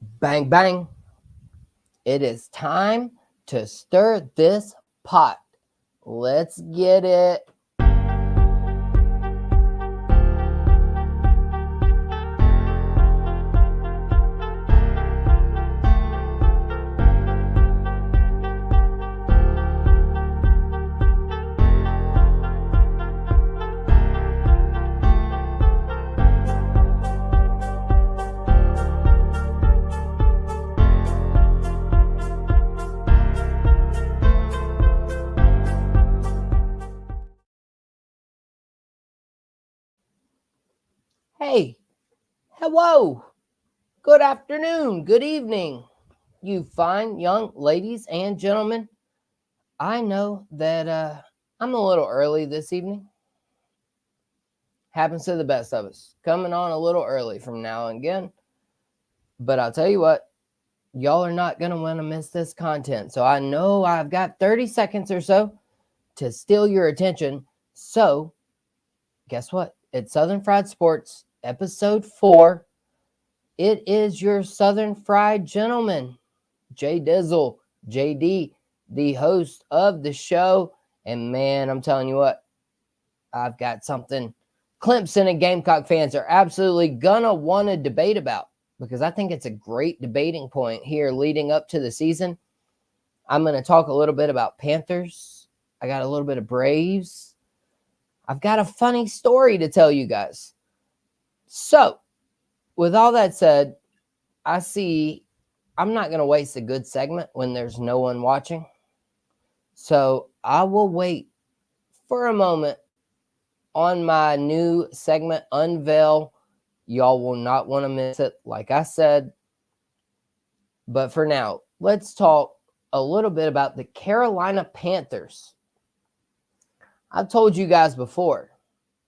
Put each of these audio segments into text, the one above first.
Bang, bang. It is time to stir this pot. Let's get it. Hey, hello, good afternoon, good evening, you fine young ladies and gentlemen. I know that I'm a little early this evening. Happens to the best of us. Coming on a little early from now and again. But I'll tell you what, y'all are not going to want to miss this content. So I know I've got 30 seconds or so to steal your attention. So guess what? It's Southern Fried Sports, episode 4. It is your Southern Fried gentleman, Jay Dizzle, JD, the host of the show. And man, I'm telling you what, I've got something Clemson and Gamecock fans are absolutely gonna want to debate about, because I think it's a great debating point here leading up to the season. I'm going to talk a little bit about Panthers. I got a little bit of Braves. I've got a funny story to tell you guys. So, with all that said, I'm not going to waste a good segment when there's no one watching. So, I will wait for a moment on my new segment unveil. Y'all will not want to miss it, like I said. But for now, let's talk a little bit about the Carolina Panthers. I've told you guys before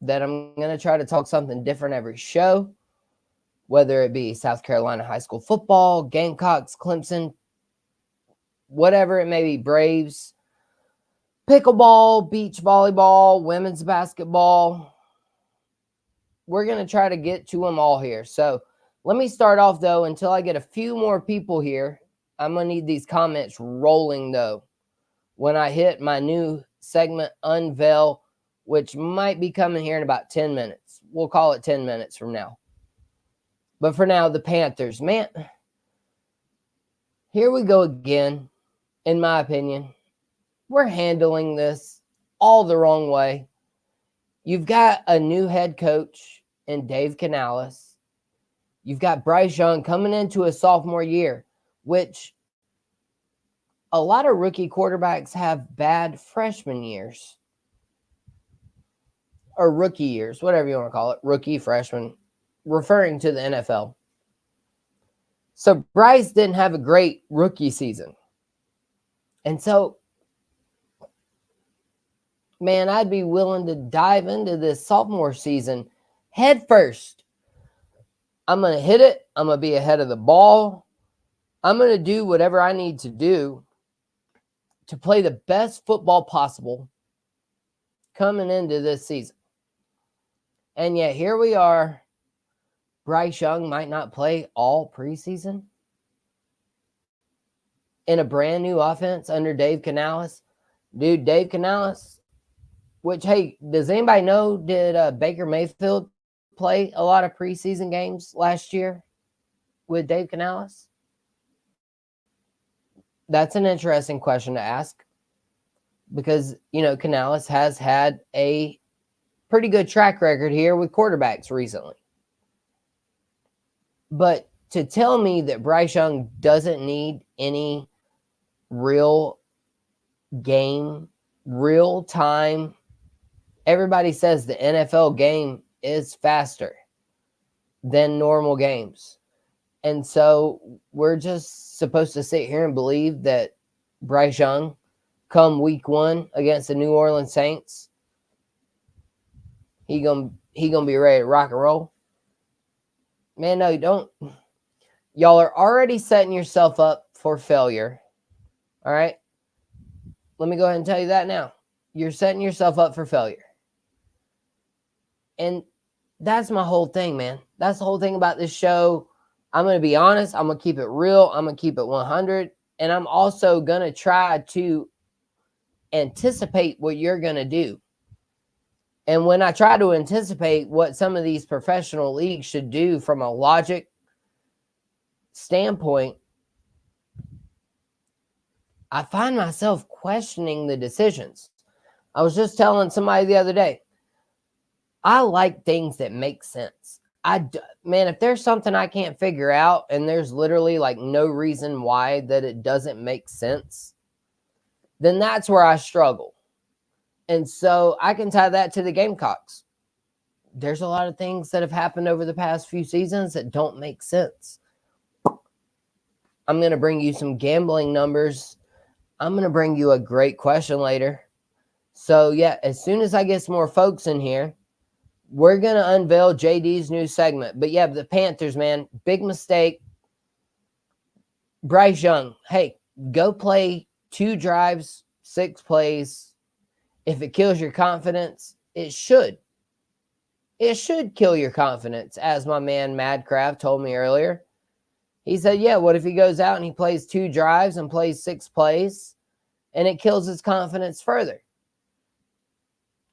that I'm going to try to talk something different every show, whether it be South Carolina high school football, Gamecocks, Clemson, whatever it may be, Braves, pickleball, beach volleyball, women's basketball. We're going to try to get to them all here. So let me start off, though, until I get a few more people here. I'm going to need these comments rolling, though, when I hit my new segment unveil, which might be coming here in about 10 minutes. We'll call it 10 minutes from now. But for now, the Panthers, man, here we go again, in my opinion. We're handling this all the wrong way. You've got a new head coach in Dave Canales. You've got Bryce Young coming into a sophomore year, which a lot of rookie quarterbacks have bad freshman years. Or rookie years, whatever you want to call it, rookie, freshman, referring to the NFL. So Bryce didn't have a great rookie season. And so, man, I'd be willing to dive into this sophomore season head first. I'm going to hit it. I'm going to be ahead of the ball. I'm going to do whatever I need to do to play the best football possible coming into this season. And yet here we are. Bryce Young might not play all preseason in a brand new offense under Dave Canales. Dude, Dave Canales, which, hey, does anybody know, did Baker Mayfield play a lot of preseason games last year with Dave Canales? That's an interesting question to ask, because, you know, Canales has had a pretty good track record here with quarterbacks recently. But to tell me that Bryce Young doesn't need any real game, real time, everybody says the NFL game is faster than normal games. And so we're just supposed to sit here and believe that Bryce Young, come week 1 against the New Orleans Saints, he gonna be ready to rock and roll. Man, no, you don't. Y'all are already setting yourself up for failure. All right? Let me go ahead and tell you that now. You're setting yourself up for failure. And that's my whole thing, man. That's the whole thing about this show. I'm going to be honest. I'm going to keep it real. I'm going to keep it 100. And I'm also going to try to anticipate what you're going to do. And when I try to anticipate what some of these professional leagues should do from a logic standpoint, I find myself questioning the decisions. I was just telling somebody the other day, I like things that make sense. Man, if there's something I can't figure out and there's literally like no reason why that it doesn't make sense, then that's where I struggle. And so I can tie that to the Gamecocks. There's a lot of things that have happened over the past few seasons that don't make sense. I'm going to bring you some gambling numbers. I'm going to bring you a great question later. So, yeah, as soon as I get some more folks in here, we're going to unveil JD's new segment. But, yeah, the Panthers, man, big mistake. Bryce Young, hey, go play 2 drives, 6 plays. If it kills your confidence, it should. It should kill your confidence, as my man Madcraft told me earlier. He said, yeah, what if he goes out and he plays 2 drives and plays 6 plays and it kills his confidence further?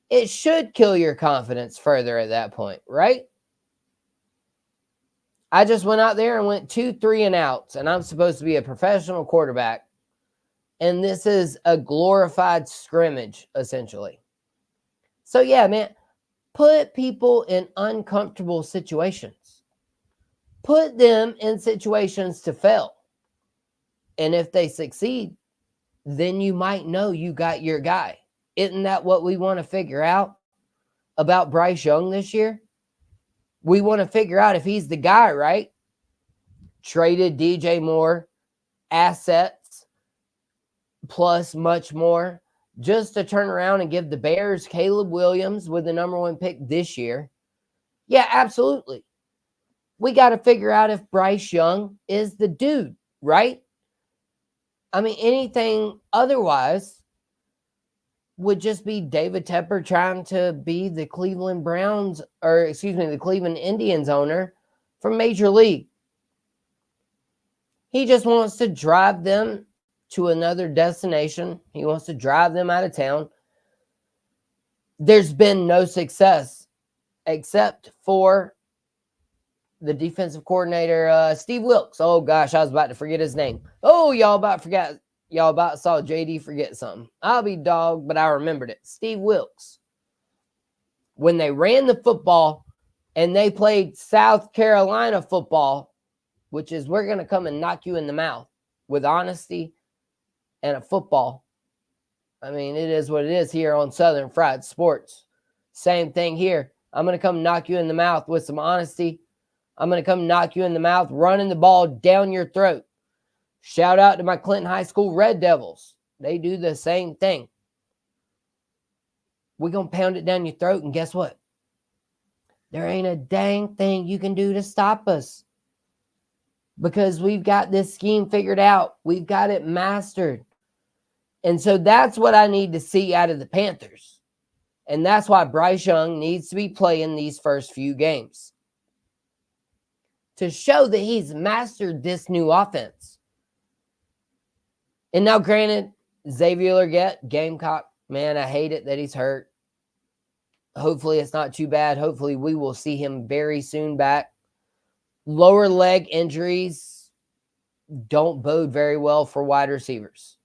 It should kill your confidence further at that point, right? I just went out there and went 2 3 and outs, and I'm supposed to be a professional quarterback. And this is a glorified scrimmage, essentially. So, yeah, man, put people in uncomfortable situations. Put them in situations to fail. And if they succeed, then you might know you got your guy. Isn't that what we want to figure out about Bryce Young this year? We want to figure out if he's the guy, right? Traded DJ Moore, assets, plus much more, just to turn around and give the Bears Caleb Williams with the number 1 pick this year. Yeah, absolutely. We got to figure out if Bryce Young is the dude, right? I mean, anything otherwise would just be David Tepper trying to be the Cleveland the Cleveland Indians owner from Major League. He just wants to drive them to another destination. He wants to drive them out of town. There's been no success except for the defensive coordinator, Steve Wilkes. Oh, gosh, I was about to forget his name. Oh, y'all about saw JD forget something. I'll be dogged, but I remembered it. Steve Wilkes. When they ran the football and they played South Carolina football, which is we're going to come and knock you in the mouth with honesty and a football. I mean, it is what it is here on Southern Fried Sports. Same thing here. I'm going to come knock you in the mouth with some honesty. I'm going to come knock you in the mouth, running the ball down your throat. Shout out to my Clinton High School Red Devils. They do the same thing. We're going to pound it down your throat, and guess what? There ain't a dang thing you can do to stop us. Because we've got this scheme figured out. We've got it mastered. And so that's what I need to see out of the Panthers. And that's why Bryce Young needs to be playing these first few games, to show that he's mastered this new offense. And now, granted, Xavier Legette, Gamecock, man, I hate it that he's hurt. Hopefully it's not too bad. Hopefully we will see him very soon back. Lower leg injuries don't bode very well for wide receivers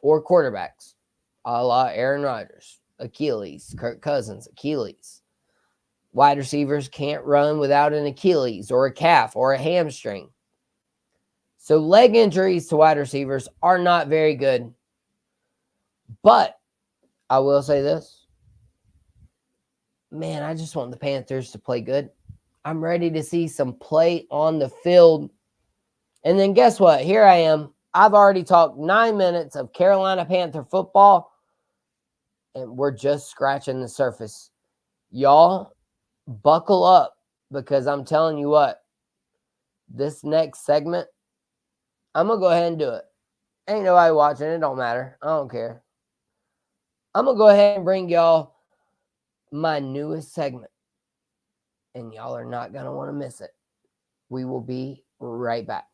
or quarterbacks, a la Aaron Rodgers, Achilles, Kirk Cousins, Achilles. Wide receivers can't run without an Achilles or a calf or a hamstring. So leg injuries to wide receivers are not very good. But I will say this. Man, I just want the Panthers to play good. I'm ready to see some play on the field. And then guess what? Here I am. I've already talked 9 minutes of Carolina Panther football, and we're just scratching the surface. Y'all, buckle up, because I'm telling you what, this next segment, I'm going to go ahead and do it. Ain't nobody watching. It don't matter. I don't care. I'm going to go ahead and bring y'all my newest segment. and y'all are not going to want to miss it. We will be right back.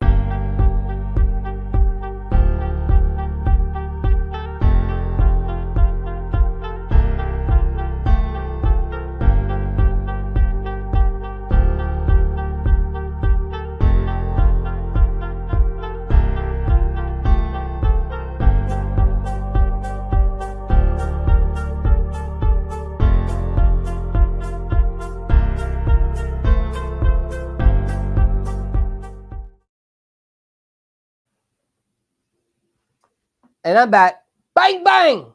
And I'm back. Bang, bang!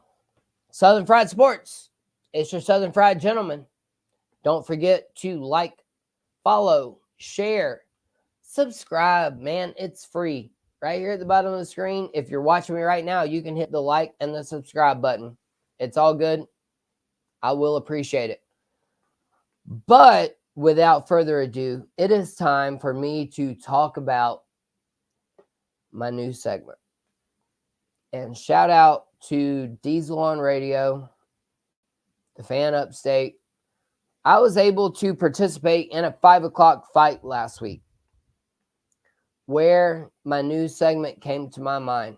Southern Fried Sports. It's your Southern Fried Gentleman. Don't forget to like, follow, share, subscribe, man. It's free. Right here at the bottom of the screen. If you're watching me right now, you can hit the like and the subscribe button. It's all good. I will appreciate it. But without further ado, it is time for me to talk about my new segment. And shout out to Diesel on Radio, the fan upstate. I was able to participate in a 5 o'clock fight last week where my new segment came to my mind.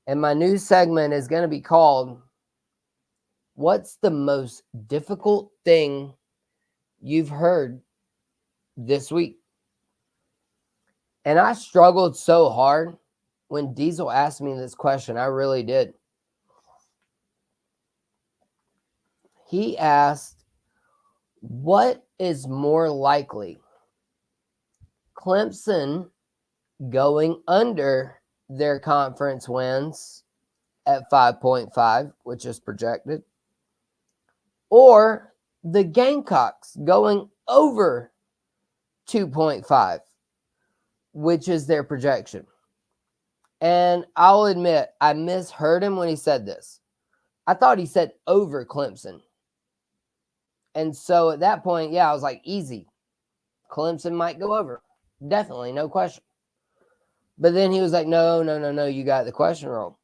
And my new segment is going to be called, What's the Most Difficult Thing You've Heard This Week? And I struggled so hard when Diesel asked me this question. I really did. He asked, what is more likely? Clemson going under their conference wins at 5.5, which is projected, or the Gamecocks going over 2.5, which is their projection. And I'll admit, I misheard him when he said this. I thought he said over Clemson. And so at that point, I was like, easy. Clemson might go over. Definitely, no question. But then he was like, no, you got the question wrong.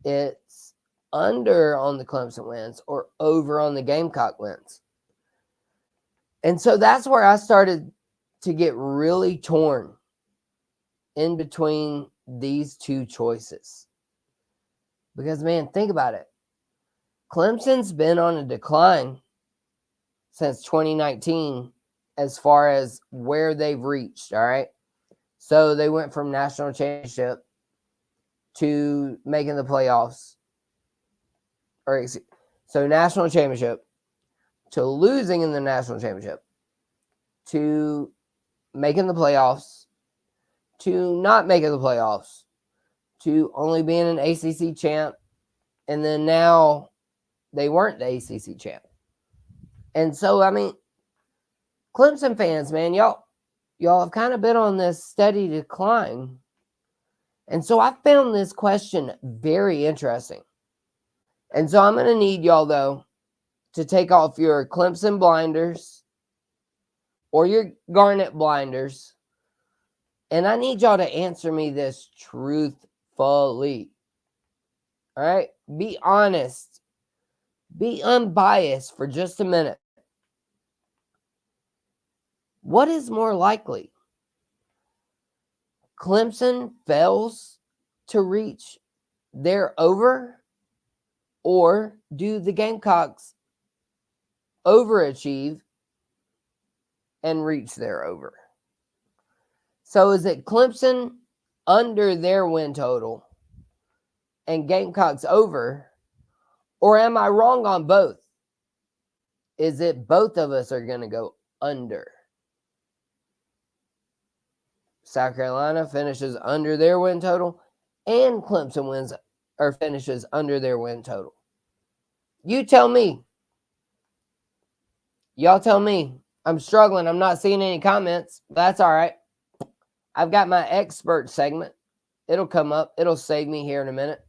It's under on the Clemson wins or over on the Gamecock wins. And so that's where I started to get really torn in between these two choices. Because, man, think about it. Clemson's been on a decline since 2019 as far as where they've reached, all right? So they went from national championship to making the playoffs. So national championship to losing in the national championship to making the playoffs to not making the playoffs to only being an ACC champ, and then now they weren't the ACC champ. And so, I mean, Clemson fans, man, y'all have kind of been on this steady decline. And so I found this question very interesting. And so I'm going to need y'all, though, to take off your Clemson blinders or your Garnet blinders. And I need y'all to answer me this truthfully. All right? Be honest. Be unbiased for just a minute. What is more likely? Clemson fails to reach their over, or do the Gamecocks overachieve and reach their over? So is it Clemson under their win total and Gamecocks over, or am I wrong on both? Is it both of us are going to go under? South Carolina finishes under their win total, and Clemson wins or finishes under their win total. You tell me. Y'all tell me. I'm struggling. I'm not seeing any comments. That's all right. I've got my expert segment. It'll come up. It'll save me here in a minute.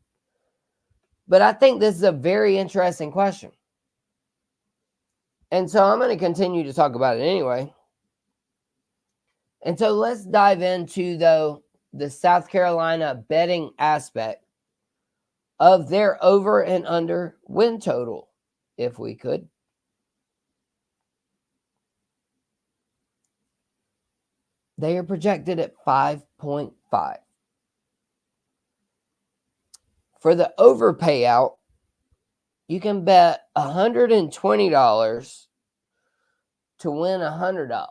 But I think this is a very interesting question. And so I'm going to continue to talk about it anyway. And so let's dive into, though, the South Carolina betting aspect of their over and under win total, if we could. They are projected at 5.5. For the over payout, you can bet $120 to win $100.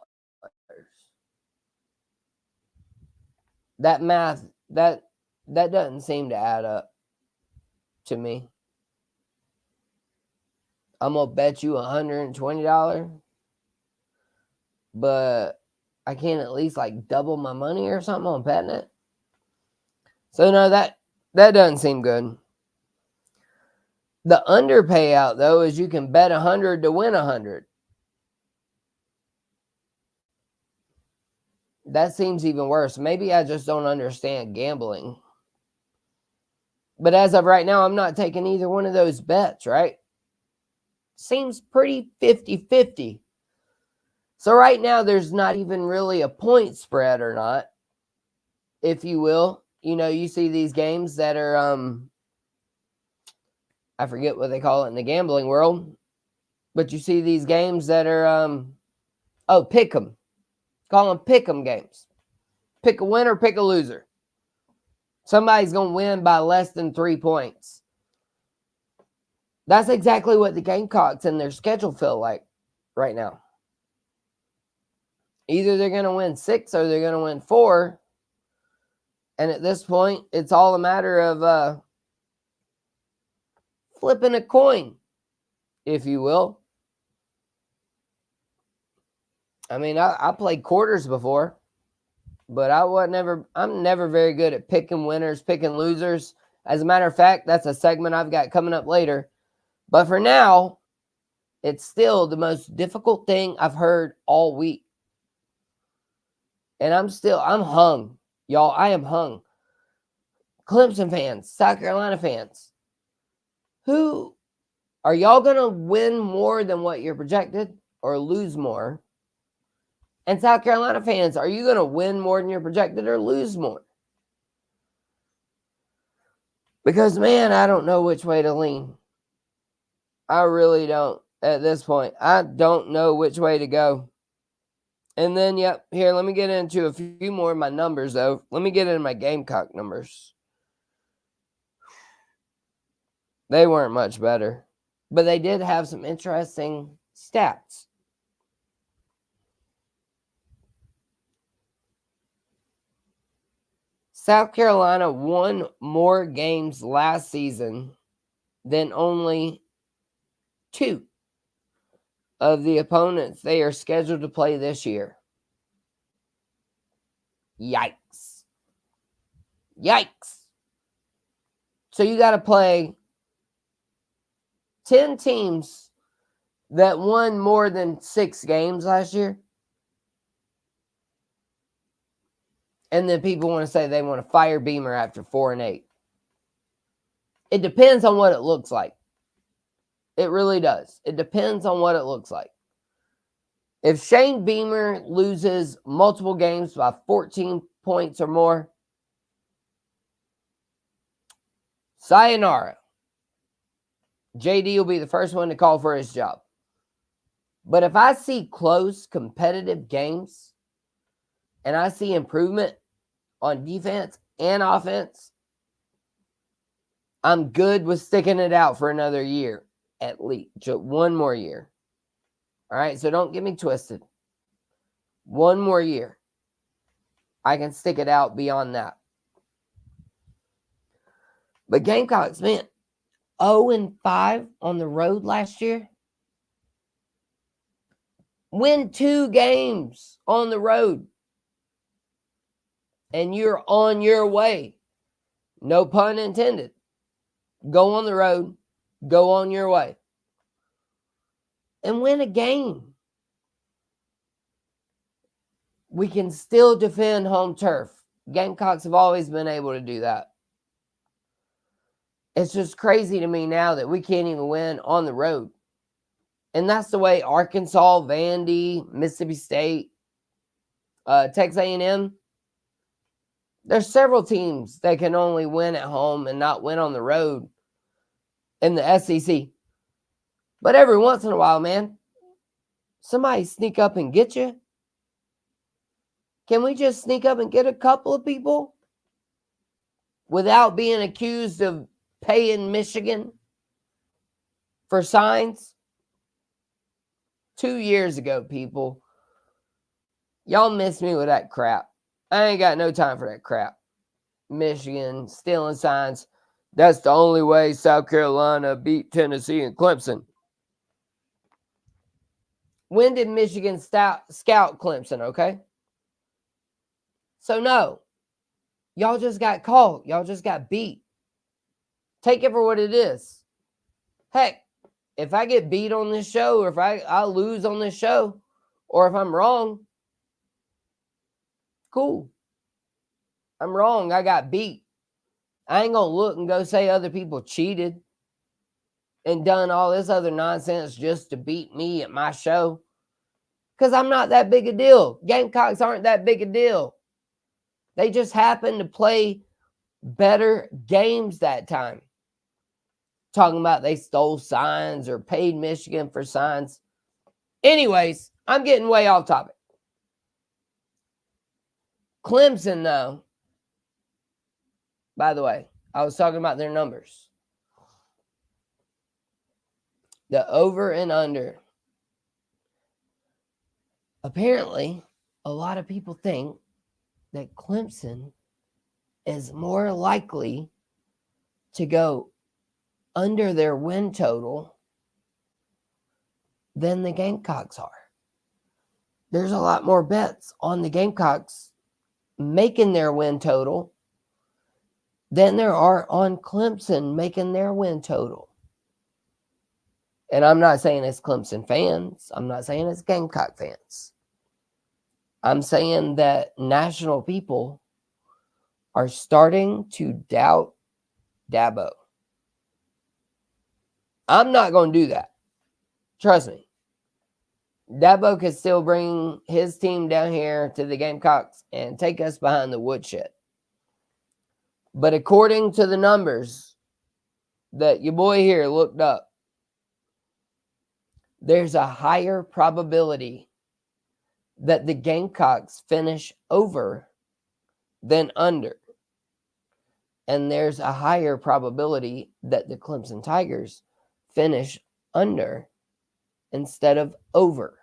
That math, that doesn't seem to add up to me. I'm gonna bet you $120, but I can't at least like double my money or something on betting it. So no, that doesn't seem good. The under payout though is you can bet 100 to win 100. That seems even worse. Maybe I just don't understand gambling. But as of right now, I'm not taking either one of those bets, right? Seems pretty 50-50. So right now, there's not even really a point spread or not, if you will. You know, you see these games that are, I forget what they call it in the gambling world, but you see these games that are, pick 'em. Call them pick 'em games. Pick a winner, pick a loser. Somebody's going to win by less than 3 points. That's exactly what the Gamecocks and their schedule feel like right now. Either they're going to win 6 or they're going to win 4. And at this point, it's all a matter of flipping a coin, if you will. I mean, I played quarters before, but I'm never very good at picking winners, picking losers. As a matter of fact, that's a segment I've got coming up later. But for now, it's still the most difficult thing I've heard all week. And I'm hung. Y'all, I am hung. Clemson fans, South Carolina fans, who are y'all going to win more than what you're projected or lose more? And South Carolina fans, are you going to win more than you're projected or lose more? Because, man, I don't know which way to lean. I really don't at this point. I don't know which way to go. And then, yep, here, let me get into a few more of my numbers, though. Let me get into my Gamecock numbers. They weren't much better, but they did have some interesting stats. South Carolina won more games last season than only 2 of the opponents they are scheduled to play this year. Yikes. Yikes. So you got to play 10 teams that won more than 6 games last year. And then people want to say they want to fire Beamer after 4-8. It depends on what it looks like. It really does. It depends on what it looks like. If Shane Beamer loses multiple games by 14 points or more, sayonara. JD will be the first one to call for his job. But if I see close, competitive games and I see improvement on defense and offense, I'm good with sticking it out for another year, at least. Just one more year. All right, so don't get me twisted. One more year. I can stick it out beyond that. But Gamecocks, man, 0-5 on the road last year. Win 2 games on the road. And you're on your way. No pun intended. Go on the road. Go on your way. And win a game. We can still defend home turf. Gamecocks have always been able to do that. It's just crazy to me now that we can't even win on the road. And that's the way Arkansas, Vandy, Mississippi State, Texas A&M. There's several teams that can only win at home and not win on the road in the SEC. But every once in a while, man, somebody sneak up and get you. Can we just sneak up and get a couple of people without being accused of paying Michigan for signs? 2 years ago, people. Y'all missed me with that crap. I ain't got no time for that crap. Michigan stealing signs. That's the only way South Carolina beat Tennessee and Clemson. When did Michigan scout Clemson, okay? So no, y'all just got caught. Y'all just got beat. Take it for what it is. Heck, if I get beat on this show, or if I lose on this show, or if I'm wrong, cool. I'm wrong. I got beat. I ain't going to look and go say other people cheated and done all this other nonsense just to beat me at my show. Because I'm not that big a deal. Gamecocks aren't that big a deal. They just happen to play better games that time. Talking about they stole signs or paid Michigan for signs. Anyways, I'm getting way off topic. Clemson, though, by the way, I was talking about their numbers. The over and under. Apparently, a lot of people think that Clemson is more likely to go under their win total than the Gamecocks are. There's a lot more bets on the Gamecocks making their win total than there are on Clemson making their win total. And I'm not saying it's Clemson fans. I'm not saying it's Gamecock fans. I'm saying that national people are starting to doubt Dabo. I'm not going to do that. Trust me. Dabo could still bring his team down here to the Gamecocks and take us behind the woodshed. But according to the numbers that your boy here looked up, there's a higher probability that the Gamecocks finish over than under. And there's a higher probability that the Clemson Tigers finish under instead of over.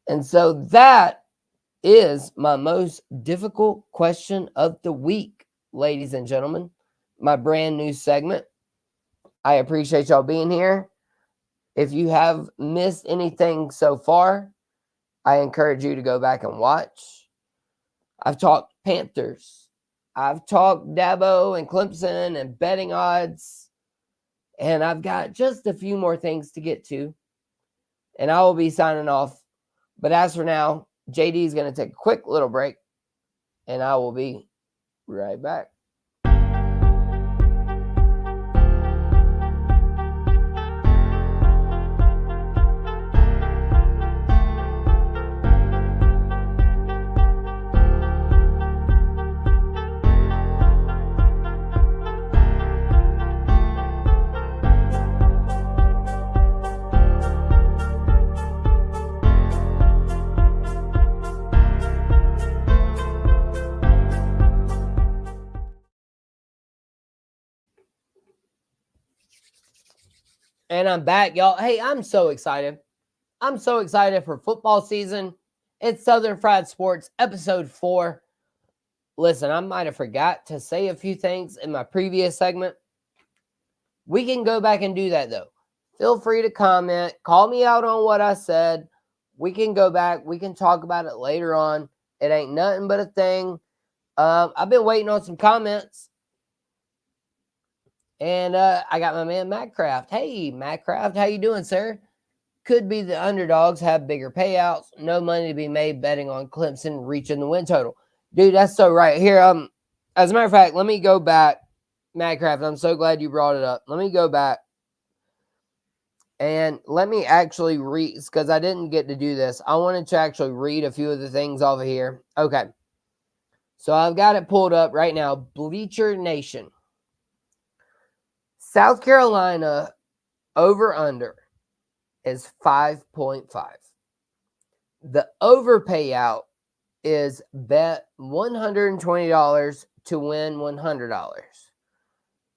And so that is my most difficult question of the week, ladies and gentlemen. My brand new segment. I appreciate y'all being here. If you have missed anything so far, I encourage you to go back and watch. I've talked Panthers. I've talked Dabo and Clemson and betting odds. And I've got just a few more things to get to. And I will be signing off. But as for now, JD is going to take a quick little break. And I will be right back. And I'm back, y'all. Hey, I'm so excited. I'm so excited for football season. It's Southern Fried Sports, episode 4. Listen, I might have forgot to say a few things in my previous segment. We can go back and do that, though. Feel free to comment. Call me out on what I said. We can go back. We can talk about it later on. It ain't nothing but a thing. I've been waiting on some comments. And I got my man, Matt Craft. Hey, Matt Craft, how you doing, sir? Could be the underdogs have bigger payouts. No money to be made betting on Clemson reaching the win total. Dude, that's so right. Here, as a matter of fact, let me go back. Matt Craft, I'm so glad you brought it up. Let me go back. And let me actually read, because I didn't get to do this. I wanted to actually read a few of the things over here. Okay. So I've got it pulled up right now. Bleacher Nation. South Carolina over-under is 5.5. The over payout is bet $120 to win $100.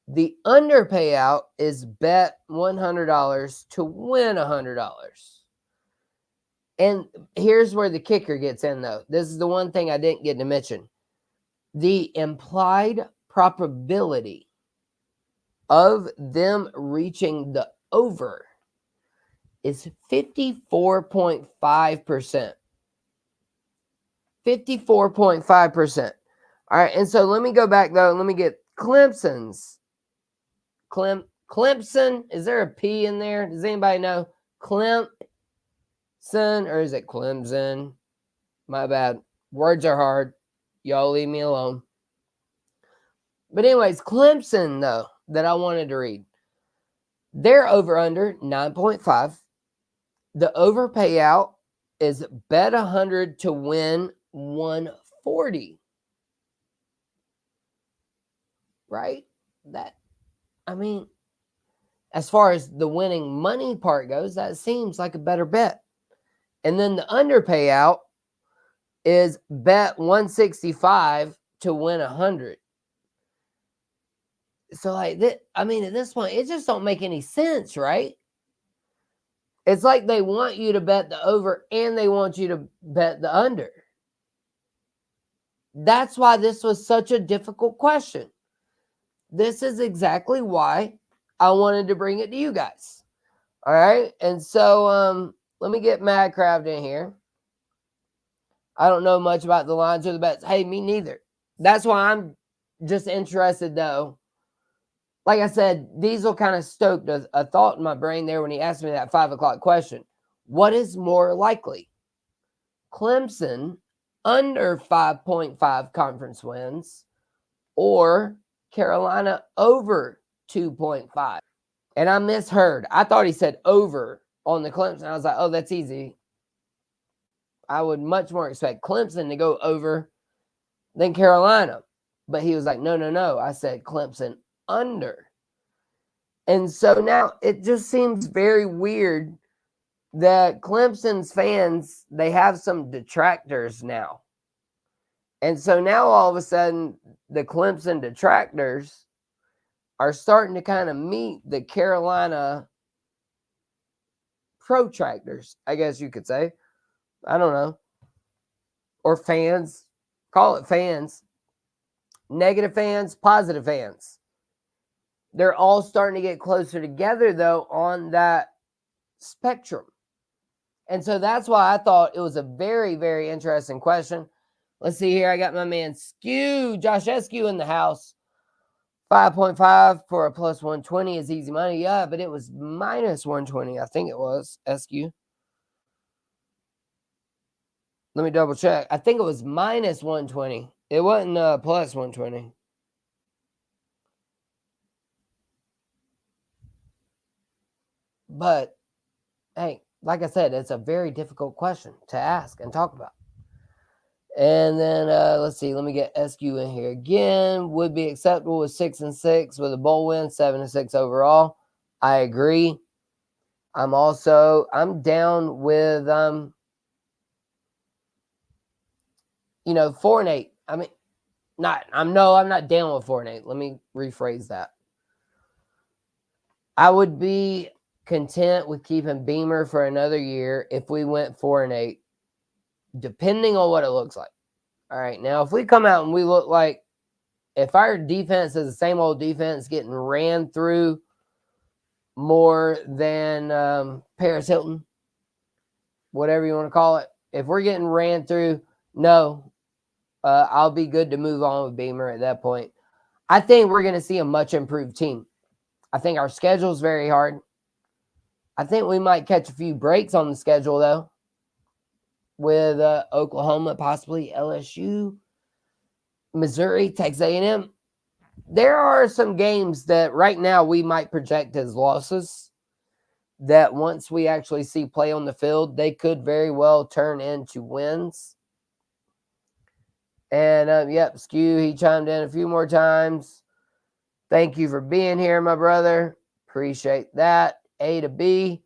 The under payout is bet $100 to win $100. And here's where the kicker gets in, though. This is the one thing I didn't get to mention. The implied probability of them reaching the over is 54.5%. 54.5%. All right, and so let me go back, though, and let me get Clemson's. Clemson, is there a P in there? Does anybody know? Clemson, or is it Clemson? My bad. Words are hard. Y'all leave me alone. But anyways, Clemson, though, that I wanted to read. They're over under 9.5. The over payout is bet 100 to win 140. Right? As far as the winning money part goes, that seems like a better bet. And then the under payout is bet 165 to win 100. So at this point, it just don't make any sense, right? It's like they want you to bet the over and they want you to bet the under. That's why this was such a difficult question. This is exactly why I wanted to bring it to you guys. All right. And so let me get Madcraft in here. I don't know much about the lines or the bets. Hey, me neither. That's why I'm just interested, though. Like I said, Diesel kind of stoked a thought in my brain there when he asked me that 5 o'clock question. What is more likely? Clemson under 5.5 conference wins or Carolina over 2.5? And I misheard. I thought he said over on the Clemson. I was like, oh, that's easy. I would much more expect Clemson to go over than Carolina. But he was like, no. I said Clemson under. And so now it just seems very weird that Clemson's fans, they have some detractors now. And so now all of a sudden, the Clemson detractors are starting to kind of meet the Carolina protractors, I guess you could say. I don't know. Or fans. Call it fans. Negative fans, positive fans. They're all starting to get closer together, though, on that spectrum. And so that's why I thought it was a very, very interesting question. Let's see here. I got my man Skew, Josh Eskew in the house. 5.5 for a plus 120 is easy money. Yeah, but it was minus 120. I think it was, Eskew. Let me double check. I think it was minus 120. It wasn't plus 120. But, hey, like I said, it's a very difficult question to ask and talk about. And then, let's see. Let me get SQ in here again. Would be acceptable with 6-6 with a bowl win, 7-6 overall. I agree. I'm down with, 4-8. I'm not down with 4-8. Let me rephrase that. I would be content with keeping Beamer for another year if we went 4-8, depending on what it looks like. All right, now if we come out and we look like, if our defense is the same old defense getting ran through more than Paris Hilton, whatever you want to call it, if we're getting ran through, no, I'll be good to move on with Beamer at that point. I think we're going to see a much improved team. I think our schedule is very hard. I think we might catch a few breaks on the schedule, though, with Oklahoma, possibly LSU, Missouri, Texas A&M. There are some games that right now we might project as losses that once we actually see play on the field, they could very well turn into wins. And, Skew, he chimed in a few more times. Thank you for being here, my brother. Appreciate that. A to B.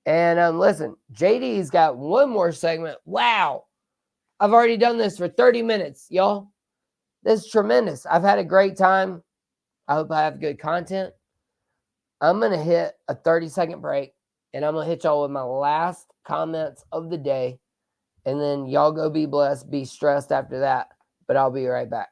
And listen, JD's got one more segment. Wow. I've already done this for 30 minutes, y'all. This is tremendous. I've had a great time. I hope I have good content. I'm going to hit a 30-second break, and I'm going to hit y'all with my last comments of the day. And then y'all go be blessed, be stressed after that. But I'll be right back.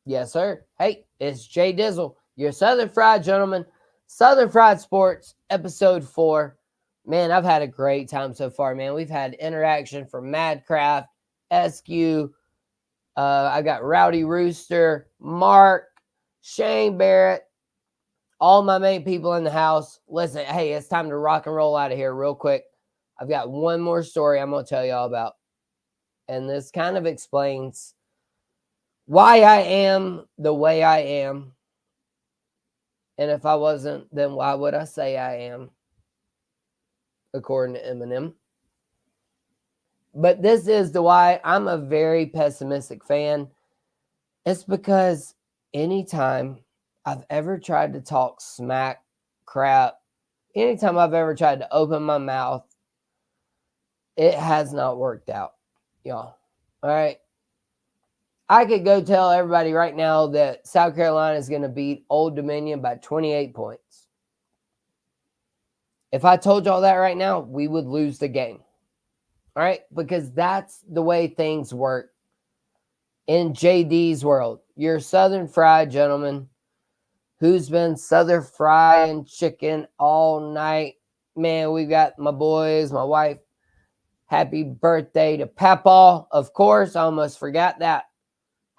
Yes, sir. Hey, it's Jay Dizzle, your Southern Fried Gentleman, Southern Fried Sports, episode 4. Man, I've had a great time so far, man. We've had interaction from Madcraft, SQ. I got Rowdy Rooster, Mark, Shane Barrett, all my main people in the house. Listen, hey, it's time to rock and roll out of here real quick. I've got one more story I'm going to tell y'all about. And this kind of explains why I am the way I am. And if I wasn't, then why would I say I am? According to Eminem. But this is the why I'm a very pessimistic fan. It's because anytime I've ever tried to talk smack, crap, anytime I've ever tried to open my mouth, it has not worked out, y'all. All right. I could go tell everybody right now that South Carolina is going to beat Old Dominion by 28 points. If I told y'all that right now, we would lose the game. All right? Because that's the way things work in JD's world. Your Southern Fried Gentleman who's been Southern frying chicken all night. Man, we got my boys, my wife. Happy birthday to Papaw. Of course, I almost forgot that.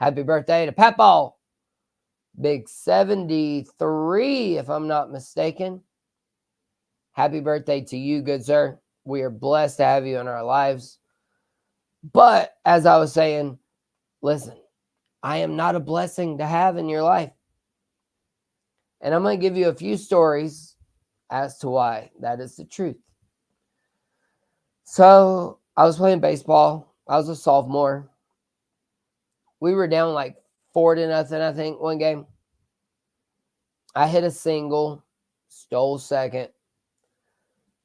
Happy birthday to Papaw. Big 73, if I'm not mistaken. Happy birthday to you, good sir. We are blessed to have you in our lives. But as I was saying, listen, I am not a blessing to have in your life. And I'm going to give you a few stories as to why that is the truth. So I was playing baseball. I was a sophomore. We were down like 4-0, I think, one game. I hit a single, stole second.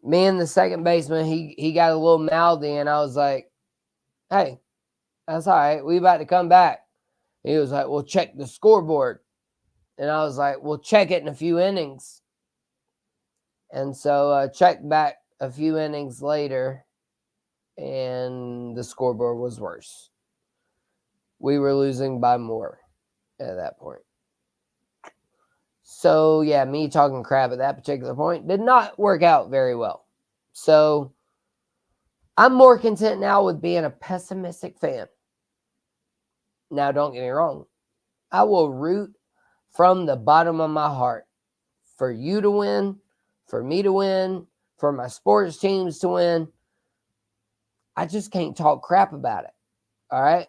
Me and the second baseman, he got a little mouthy, and I was like, hey, that's all right. We about to come back. He was like, well, check the scoreboard. And I was like, well, check it in a few innings. And so checked back a few innings later, and the scoreboard was worse. We were losing by more at that point. So, yeah, me talking crap at that particular point did not work out very well. So, I'm more content now with being a pessimistic fan. Now, don't get me wrong. I will root from the bottom of my heart for you to win, for me to win, for my sports teams to win. I just can't talk crap about it. All right?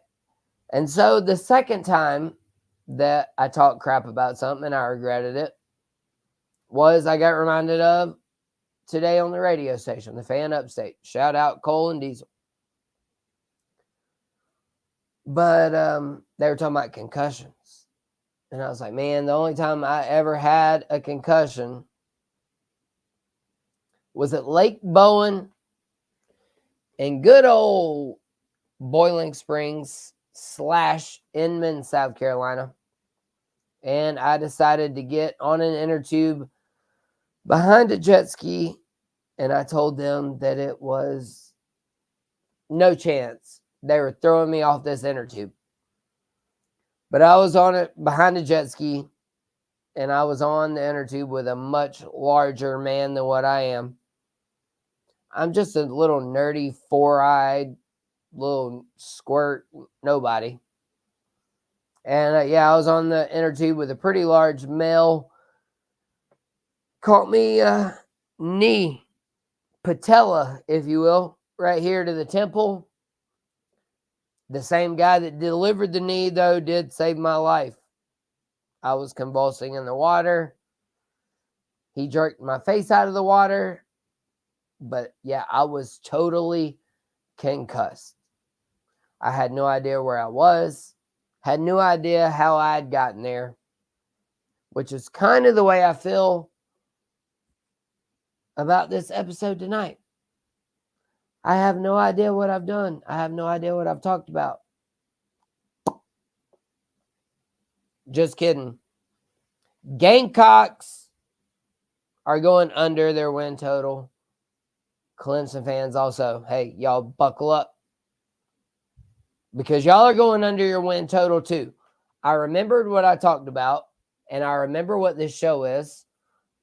And so the second time that I talked crap about something and I regretted it was I got reminded of today on the radio station, the Fan Upstate. Shout out Cole and Diesel. But they were talking about concussions. And I was like, man, the only time I ever had a concussion was at Lake Bowen in good old Boiling Springs / Inman, South Carolina. And I decided to get on an inner tube behind a jet ski, and I told them that it was no chance. They were throwing me off this inner tube. But I was on it behind a jet ski, and I was on the inner tube with a much larger man than what I am. I'm just a little nerdy, four-eyed, little squirt, nobody. And yeah, I was on the inner tube with a pretty large male. Caught me knee patella, if you will, right here to the temple. The same guy that delivered the knee, though, did save my life. I was convulsing in the water. He jerked my face out of the water. But yeah, I was totally concussed. I had no idea where I was, had no idea how I had gotten there, which is kind of the way I feel about this episode tonight. I have no idea what I've done. I have no idea what I've talked about. Just kidding. Gamecocks are going under their win total. Clemson fans also, hey, y'all buckle up, because y'all are going under your win total too. I remembered what I talked about, and I remember what this show is.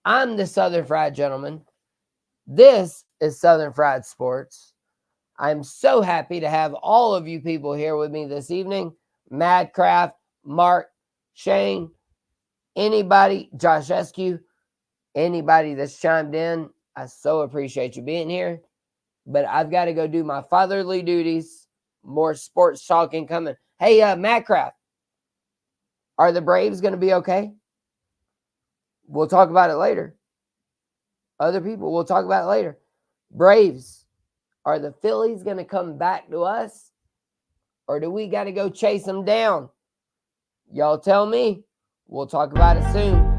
I'm the Southern Fried Gentleman. This is Southern Fried Sports. I'm so happy to have all of you people here with me this evening. Madcraft, Mark, Shane, anybody, Josh Eskew, anybody that's chimed in. I so appreciate you being here. But I've got to go do my fatherly duties. More sports talking coming. Hey, Madcraft, are the Braves going to be okay? We'll talk about it later. Other people, we'll talk about it later. Braves, are the Phillies going to come back to us? Or do we got to go chase them down? Y'all tell me. We'll talk about it soon.